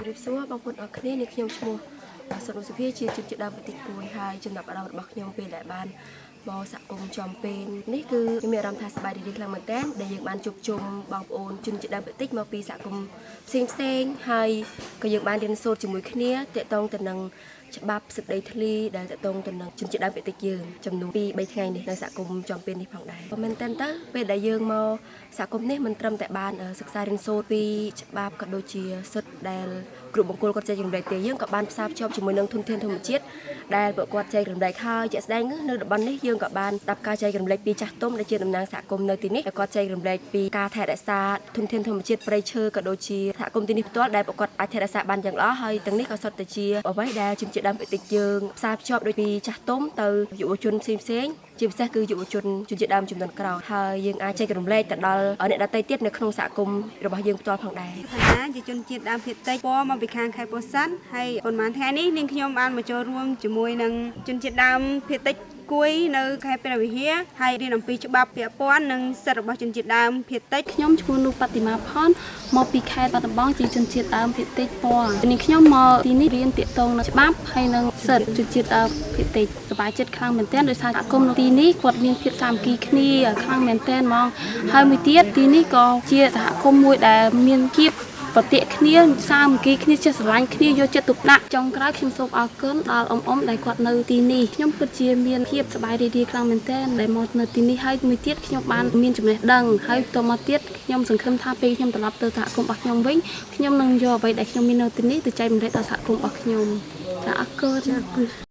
រៀបសួរបางคนអរគ្នានេះខ្ញុំឈ្មោះសុនសុភាជាជំនឿដើមវិទ្យាគួយហើយចំណាប់អារម្មណ៍របស់ខ្ញុំពេលដែលបានមកសហគមន៍ចំពេលនេះគឺខ្ញុំមានអារម្មណ៍ថាសប្បាយរីករាយខ្លាំងមែនទែនដែលយើងបានជួបជុំបងប្អូនជនជាតិដើមភាគតិចមកពីសហគមន៍ផ្សេងហើយក៏យើងបានរៀនសូត្រជាមួយគ្នាទាក់ទងទៅនឹងច្បាប់សេចក្តីធ្លីដែលទាក់ទងទៅនឹងជនជាតិដើមភាគតិចយើងចំនួន2-3ថ្ងៃនេះនៅសហគមន៍ចំពេលនេះផងដែរក៏មែនទែនទៅពេលដែលយើងមកសហគមន៍នេះមិនត្រឹមតែបានសិក្សារៀនសូត្រពីច្បាប់ក៏ដូចជាសិទ្ធិដែលគ្រូបង្គោលគាត់ចែករំលែកទេយើងក៏បានផ្សារភ្ជាប់ជាមួយនឹងធនធានធម្មជាតិដែលពួកគាត់ចែករំលែកហើយជាក់ស្ដែងនៅតំបន់នេះយើងក៏បានស្ដាប់ការចែករំលែកពីចាស់ទុំដែលជាតំណាងសហគមន៍នៅទីនេះគាត់ចែករំលែកពីការថែរក្សាធនធានធម្មជាតិព្រៃឈើក៏ដូចជាសហគមន៍ទីនេះផ្ទាល់ដែលពួកគាត់អាចថែរក្សាបានយ៉ាងល្អហើយទាំងនេះក៏សុទ្ធតែជាអ្វីដែលជំនឿដើមភាគតិចយើងផ្សារភ្ជាប់ដូចពីចាស់ទុំទៅយុវជនផ្សេងៗជាពិសេសគឺយុវជនជនជាតិដើមចំនួនក្រោយហើយយើងអាចចែករំលែកទៅដល់អ្នកដទៃទៀតនៅក្នុងសហគមន៍របស់យើងផ្ទាល់ផងដែរថាជាជនជាតិដើមភាគតិចពណ៌មកពីខាងខេត្តពោធិ៍សាត់ហើយប៉ុន្មានថ្ងៃនេះនាងខ្ញុំបានមកចូលរួមជាមួយនឹងជនជាតិដើមភាគតិចគួយនៅខេត្តព្រះវិហារហើយរៀនអំពីច្បាប់ពាក់ព័ន្ធនិងសិទ្ធិរបស់ជនជាតិដើមភាគតិចខ្ញុំឈ្មោះនូបតិមាផនមកពីខេត្តបាត់ដំបងជាជនជាតិដើមភាគតិចពណ៌នាងខ្ញុំមកទីនេះរៀនទាក់ទងនឹងច្បាប់ហើយនិងសិទ្ធិជនជាតិដើមភាគតិចសប្បាយចិត្តខ្លាំងមែនទែនដោយសារសហគមន៍នៅទីនេះគាត់មានភាពសាមគ្គីគ្នាខ្លាំងមែនទែនហ្មងហើយមួយទៀតទីនេះក៏ជាសហគមន៍មួយដែលមានភាពប្រតិគ្នាសាមគ្គីគ្នាចេះស្រឡាញ់គ្នាយកចិត្តទុកដាក់ចុងក្រោយខ្ញុំសូមអរគុណដល់អ៊ំដែលគាត់នៅទីនេះខ្ញុំពិតជាមានភាពសប្បាយរីករាយខ្លាំងមែនទែនដែលមកនៅទីនេះហើយមួយទៀតខ្ញុំបានមានចំណេះដឹងហើយតមកទៀតខ្ញុំសង្ឃឹមថាពេលខ្ញុំត្រឡប់ទៅសហគមន៍របស់ខ្ញុំវិញខ្ញុំនឹងយកអ្វីដែលខ្ញុំមាននៅទីនេះទៅចែករំលែកដល់សហគមន៍របស់ខ្ញុំចាអរគុណ